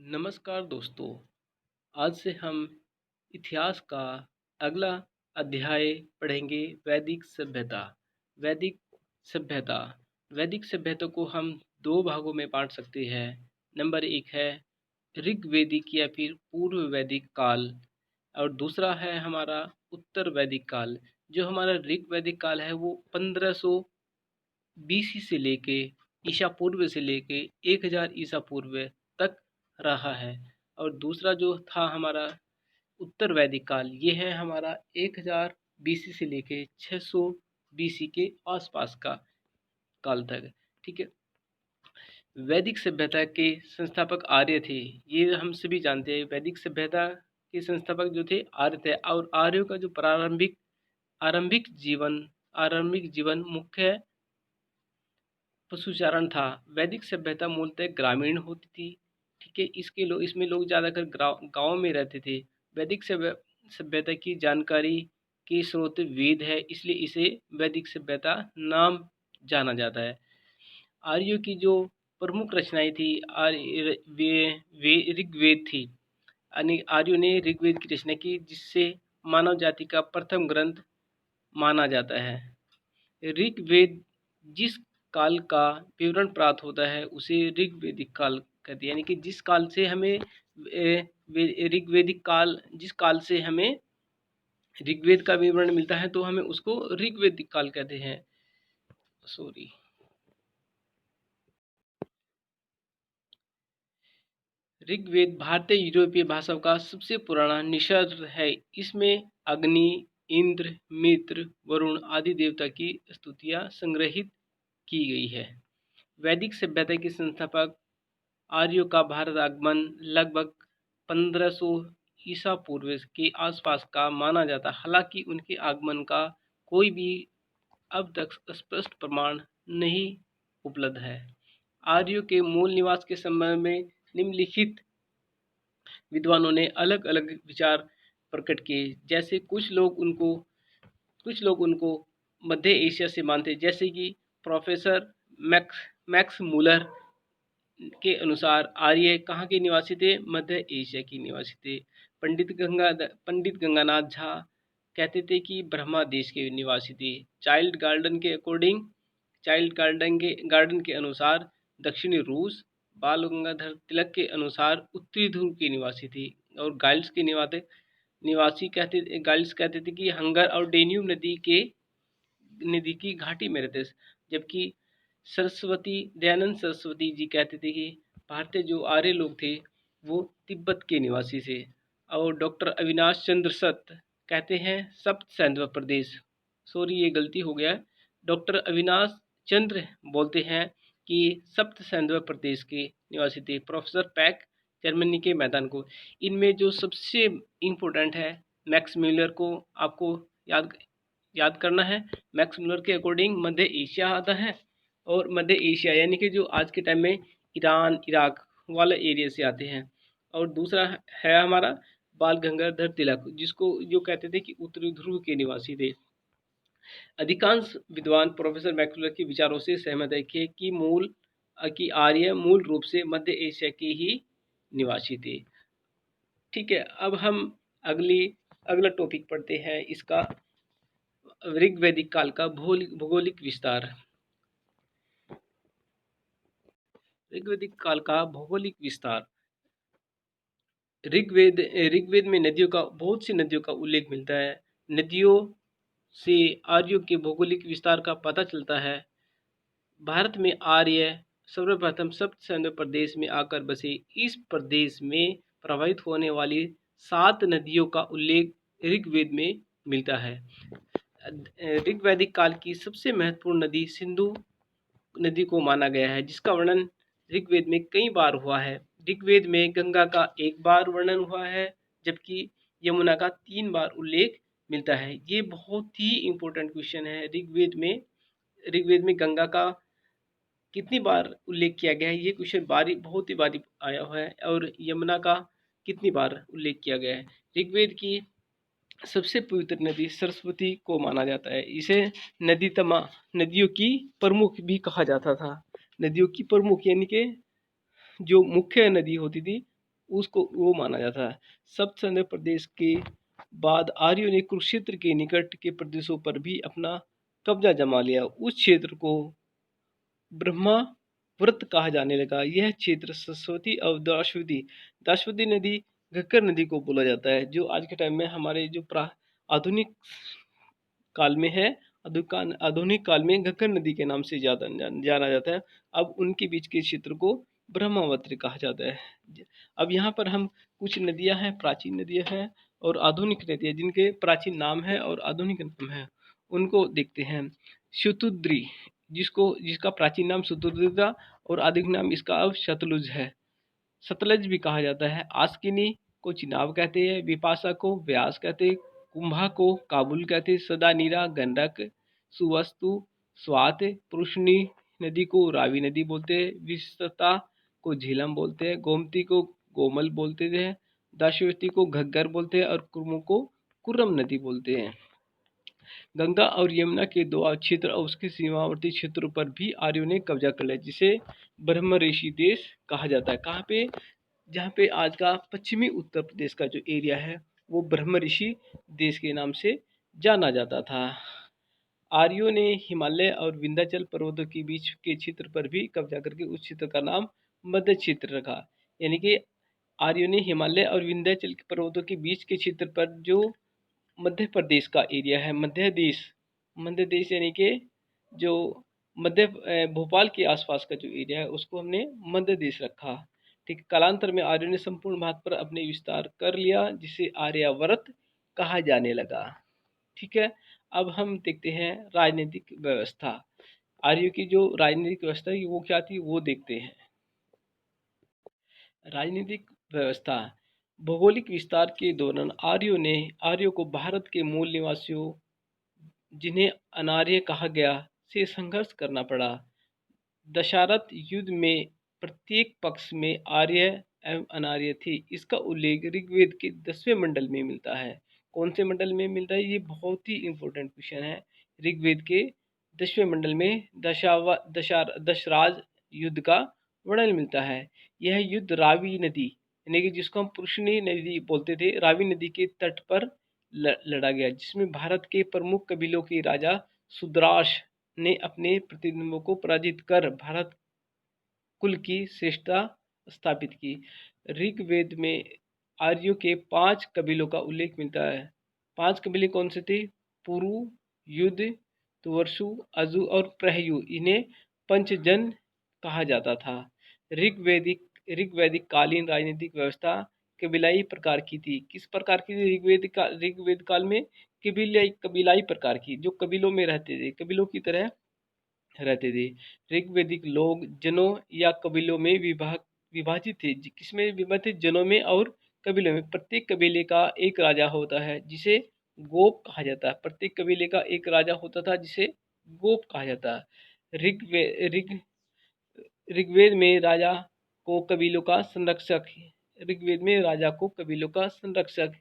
नमस्कार दोस्तों। आज से हम इतिहास का अगला अध्याय पढ़ेंगे। वैदिक सभ्यता। वैदिक सभ्यता वैदिक सभ्यता को हम दो भागों में बांट सकते हैं। नंबर एक है ऋग्वेदिक या फिर पूर्व वैदिक काल, और दूसरा है हमारा उत्तर वैदिक काल। जो हमारा ऋग्वैदिक काल है वो 1500 बीसी से लेके ईसा पूर्व से लेके 1000 ईसा पूर्व तक रहा है। और दूसरा जो था हमारा उत्तर वैदिक काल, ये है हमारा 1000 बीसी से लेके 600 बीसी के आसपास का काल तक। ठीक है। वैदिक सभ्यता के संस्थापक आर्य थे, ये हम सभी जानते हैं। वैदिक सभ्यता के संस्थापक जो थे आर्य थे, और आर्यों का जो आरंभिक जीवन मुख्य पशुचारण था। वैदिक सभ्यता मूलतः ग्रामीण होती थी। ठीक है। इसमें लोग ज़्यादातर गाँव में रहते थे। वैदिक सभ्यता की जानकारी के स्रोत वेद है, इसलिए इसे वैदिक सभ्यता नाम जाना जाता है। आर्यों की जो प्रमुख रचनाएं थी, आर्य वे ऋग्वेद थी। यानी आर्यों ने ऋग्वेद की रचना की, जिससे मानव जाति का प्रथम ग्रंथ माना जाता है। ऋग्वेद जिस काल का विवरण प्राप्त होता है उसे ऋग्वैदिक काल कहते हैं। यानी कि जिस काल से हमें ऋग्वेद का विवरण मिलता है तो हमें उसको ऋग्वैदिक काल कहते हैं। सॉरी। ऋग्वेद भारतीय यूरोपीय भाषाओं का सबसे पुराना निषद है। इसमें अग्नि, इंद्र, मित्र, वरुण आदि देवता की स्तुतियां संग्रहित की गई है। वैदिक सभ्यता के संस्थापक आर्यों का भारत आगमन लगभग 1500 ईसा पूर्व के आसपास का माना जाता। हालांकि उनके आगमन का कोई भी अब तक स्पष्ट प्रमाण नहीं उपलब्ध है। आर्यों के मूल निवास के संबंध में निम्नलिखित विद्वानों ने अलग अलग विचार प्रकट किए। जैसे कुछ लोग उनको मध्य एशिया से मानते, जैसे कि प्रोफेसर मैक्स मूलर के अनुसार आर्य कहाँ के निवासी थे? मध्य एशिया के निवासी थे। पंडित गंगानाथ झा कहते थे कि ब्रह्मा देश के निवासी थे। चाइल्ड गार्डन के अनुसार दक्षिणी रूस। बाल गंगाधर तिलक के अनुसार उत्तरी ध्रुव के निवासी थे। और गाइल्स कहते थे कि हंगर और डेन्यूब नदी की घाटी में रहते। जबकि दयानंद सरस्वती जी कहते थे कि भारतीय जो आर्य लोग थे वो तिब्बत के निवासी थे। और डॉक्टर अविनाश चंद्र सत कहते हैं सप्त सैंधव प्रदेश। सॉरी, ये गलती हो गया। डॉक्टर अविनाश चंद्र बोलते हैं कि सप्त सैंधव प्रदेश के निवासी थे। प्रोफेसर पैक जर्मनी के मैदान को। इनमें जो सबसे इम्पोर्टेंट है, मैक्स म्यूलर को आपको याद करना है। मैक्स म्यूलर के अकॉर्डिंग मध्य एशिया आता है, और मध्य एशिया यानी कि जो आज के टाइम में ईरान, इराक वाले एरिया से आते हैं। और दूसरा है हमारा बाल गंगाधर तिलक, जो कहते थे कि उत्तरी ध्रुव के निवासी थे। अधिकांश विद्वान प्रोफेसर मैक्सवेल के विचारों से सहमत है कि आर्य मूल रूप से मध्य एशिया के ही निवासी थे। ठीक है। अब हम अगला टॉपिक पढ़ते हैं, इसका ऋग्वैदिक काल का भौगोलिक विस्तार। ऋग्वैदिक काल का भौगोलिक विस्तार। ऋग्वेद में बहुत सी नदियों का उल्लेख मिलता है। नदियों से आर्यों के भौगोलिक विस्तार का पता चलता है। भारत में आर्य सर्वप्रथम सप्त सैंधव प्रदेश में आकर बसे। इस प्रदेश में प्रवाहित होने वाली 7 नदियों का उल्लेख ऋग्वेद में मिलता है। ऋग्वैदिक काल की सबसे महत्वपूर्ण नदी सिंधु नदी को माना गया है, जिसका वर्णन ऋग्वेद में कई बार हुआ है। ऋग्वेद में गंगा का 1 बार वर्णन हुआ है, जबकि यमुना का 3 बार उल्लेख मिलता है। ये बहुत ही इम्पोर्टेंट क्वेश्चन है। ऋग्वेद में गंगा का कितनी बार उल्लेख किया गया है, ये क्वेश्चन बहुत ही बारी आया हुआ है। और यमुना का कितनी बार उल्लेख किया गया है। ऋग्वेद की सबसे पवित्र नदी सरस्वती को माना जाता है। इसे नदियों की प्रमुख भी कहा जाता था। नदियों की प्रमुख यानी कि जो मुख्य नदी होती थी उसको वो माना जाता है। सप्तसंद प्रदेश के बाद आर्यों ने कुरुक्षेत्र के निकट के प्रदेशों पर भी अपना कब्जा जमा लिया। उस क्षेत्र को ब्रह्माव्रत कहा जाने लगा। यह क्षेत्र सरस्वती और दाशवती नदी, घग्गर नदी को बोला जाता है, जो आज के टाइम में हमारे जो आधुनिक काल में है। आधुनिक काल में घग्गर नदी के नाम से जाना जाता है। अब उनके बीच के क्षेत्र को ब्रह्मावत्र कहा जाता है। अब यहाँ पर हम कुछ नदियाँ हैं, प्राचीन नदियाँ हैं और आधुनिक नदियाँ, जिनके प्राचीन नाम है और आधुनिक नाम है, उनको देखते हैं। शतुद्री, जिसका प्राचीन नाम शतुद्री था और आधुनिक नाम इसका अब सतलुज है। सतलज भी कहा जाता है। आस्किनी को चिनाब कहते हैं, विपाशा को व्यास कहते हैं, कुंभा को काबुल कहते हैं, सदानीरा गंडक, सुवस्तु स्वात, पुरुषनी नदी को रावी नदी बोलते हैं, विस्तता को झीलम बोलते हैं, गोमती को गोमल बोलते हैं, दाशवती को घग्गर बोलते हैं और कुर्मो को कुर्रम नदी बोलते हैं। गंगा और यमुना के दोआब क्षेत्र और उसके सीमावर्ती क्षेत्रों पर भी आर्यों ने कब्जा कर लिया, जिसे ब्रह्म ऋषि देश कहा जाता है। कहाँ पे? जहाँ पे आज का पश्चिमी उत्तर प्रदेश का जो एरिया है वो ब्रह्म ऋषि देश के नाम से जाना जाता था। आर्यों ने हिमालय और विंध्याचल पर्वतों के बीच के क्षेत्र पर भी कब्जा करके उस क्षेत्र का नाम मध्य क्षेत्र रखा। यानी कि आर्यों ने हिमालय और विंध्याचल के पर्वतों के बीच के क्षेत्र पर जो मध्य प्रदेश का एरिया है, मध्य देश यानी कि जो भोपाल के आसपास का जो एरिया है उसको हमने मध्य देश रखा। ठीक, कालांतर में आर्यों ने संपूर्ण भारत पर अपने विस्तार कर लिया, जिसे आर्यावर्त कहा जाने लगा। ठीक है, अब हम देखते हैं राजनीतिक व्यवस्था। आर्यों की जो राजनीतिक व्यवस्था है वो क्या थी वो देखते हैं। राजनीतिक व्यवस्था। भौगोलिक विस्तार के दौरान आर्यों को भारत के मूल निवासियों, जिन्हें अनार्य कहा गया, से संघर्ष करना पड़ा। दशारथ युद्ध में प्रत्येक पक्ष में आर्य एवं अनार्य थे। इसका उल्लेख ऋग्वेद के 10वें मंडल में मिलता है। कौन से मंडल में मिलता है? ये बहुत ही इंपॉर्टेंट क्वेश्चन है। ऋग्वेद के 10वें मंडल में दशराज युद्ध का वर्णन मिलता है। यह युद्ध रावी नदी, यानी कि जिसको हम पुरुषनी नदी बोलते थे, रावी नदी के तट पर लड़ा गया, जिसमें भारत के प्रमुख कबीलों के राजा सुद्राश ने अपने प्रतिद्वंदियों को पराजित कर भारत कुल की श्रेष्ठता स्थापित की। ऋग्वेद में आर्यों के 5 कबीलों का उल्लेख मिलता है। 5 कबीले कौन से थे? पुरु, युद्ध, तुवर्सु, अजु और प्रहयु। इन्हें पंचजन कहा जाता था। ऋग्वैदिक कालीन राजनीतिक व्यवस्था कबीलाई प्रकार की थी। किस प्रकार की थी ऋग्वेद काल में? कबीलाई प्रकार की, जो कबीलों में रहते थे, कबीलों की तरह रहते थे। ऋग्वैदिक लोग जनों या कबीलों में विभाजित थे। किसमें विभाजित थे? जनों में और कबीलों में। प्रत्येक कबीले का एक राजा होता है जिसे गोप कहा जाता है। प्रत्येक कबीले का एक राजा होता था जिसे गोप कहा जाता है। ऋग्वेद में राजा को कबीलों का संरक्षक ऋग्वेद में राजा को कबीलों का संरक्षक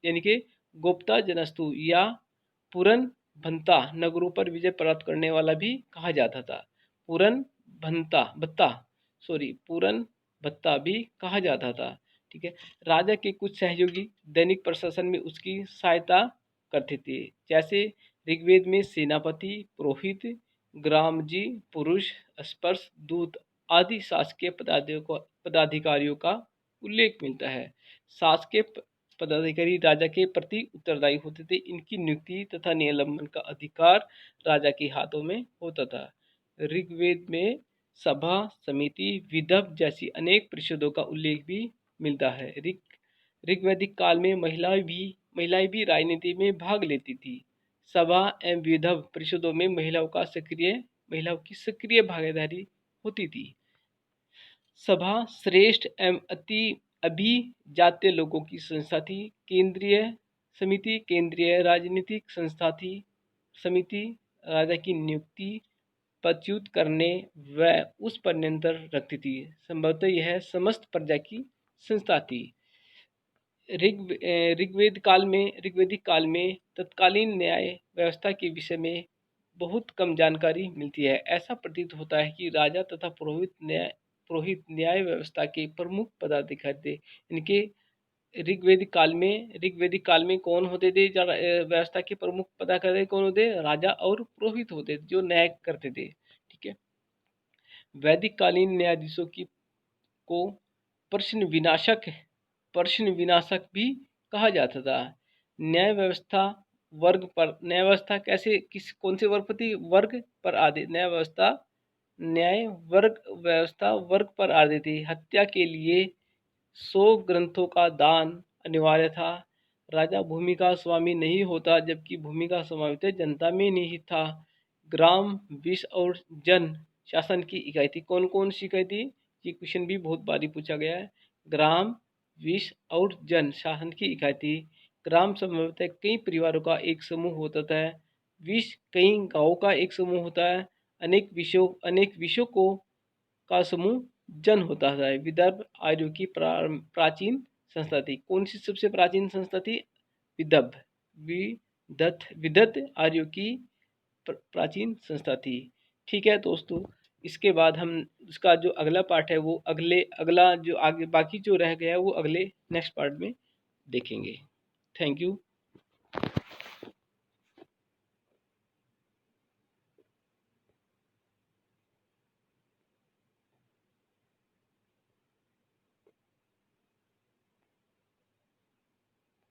यानी कि गोप्ता जनस्तु या पुरन भंता नगरों पर विजय प्राप्त करने वाला भी कहा जाता था। पूरन भत्ता भी कहा जाता था। ठीक है, राजा के कुछ सहयोगी दैनिक प्रशासन में उसकी सहायता करते थे, जैसे ऋग्वेद में सेनापति, पुरोहित, ग्रामजी, पुरुष, स्पर्श, दूत आदि शासकीय पदाधिकारियों का उल्लेख मिलता है। शासकीय पदाधिकारी राजा के प्रति उत्तरदायी होते थे। इनकी नियुक्ति तथा निलंबन का अधिकार राजा के हाथों में होता था। ऋग्वेद में सभा, समिति, विदर्भ जैसी अनेक परिषदों का उल्लेख भी मिलता है। ऋग्वैदिक काल में महिलाएं भी राजनीति में भाग लेती थी। सभा एवं विदर्भ परिषदों में महिलाओं की सक्रिय भागीदारी होती थी। सभा श्रेष्ठ एवं अभिजात्य लोगों की संस्था थी। केंद्रीय राजनीतिक संस्था थी। समिति राजा की नियुक्ति, पदच्युत करने व उस पर नियंत्रण रखती थी। संभवतः यह समस्त प्रजा की संस्था थी। ऋग्वैदिक काल में तत्कालीन न्याय व्यवस्था के विषय में बहुत कम जानकारी मिलती है। ऐसा प्रतीत होता है कि राजा तथा पुरोहित पुरोहित न्याय व्यवस्था के प्रमुख पदाधिकारी थे। इनके ऋग्वेदिक काल में कौन होते थे? व्यवस्था के प्रमुख पदाधिकारी कौन होते? राजा और पुरोहित होते थे, जो न्याय करते थे। ठीक है। वैदिक कालीन न्यायाधीशों की को प्रश्न विनाशक भी कहा जाता था। न्याय व्यवस्था कैसे कौन से वर्ग पर थी? वर्ग पर आदि न्याय वर्ग पर आदि थी। हत्या के लिए 100 ग्रंथों का दान अनिवार्य था। राजा भूमि का स्वामी नहीं होता, जबकि भूमि का स्वामित्व जनता में निहित था। ग्राम, विश्व और जन शासन की इकाई थी। कौन कौन सी इकाई थी? ये क्वेश्चन भी बहुत बारी पूछा गया है। ग्राम, विश्व और जन शासन की इकाई थी। ग्राम संभवतः कई परिवारों का एक समूह होता था। विश्व कई गांवों का एक समूह होता है। अनेक विषयों को का समूह जन होता है। विदर्भ आर्यों की प्राचीन संस्था थी। कौन सी सबसे प्राचीन संस्था थी? विदर्भ विदत आर्यों की प्राचीन संस्था थी। ठीक है दोस्तों, इसके बाद हम इसका जो अगला पार्ट है वो अगला जो आगे बाकी जो रह गया है वो अगले नेक्स्ट पार्ट में देखेंगे। Thank you.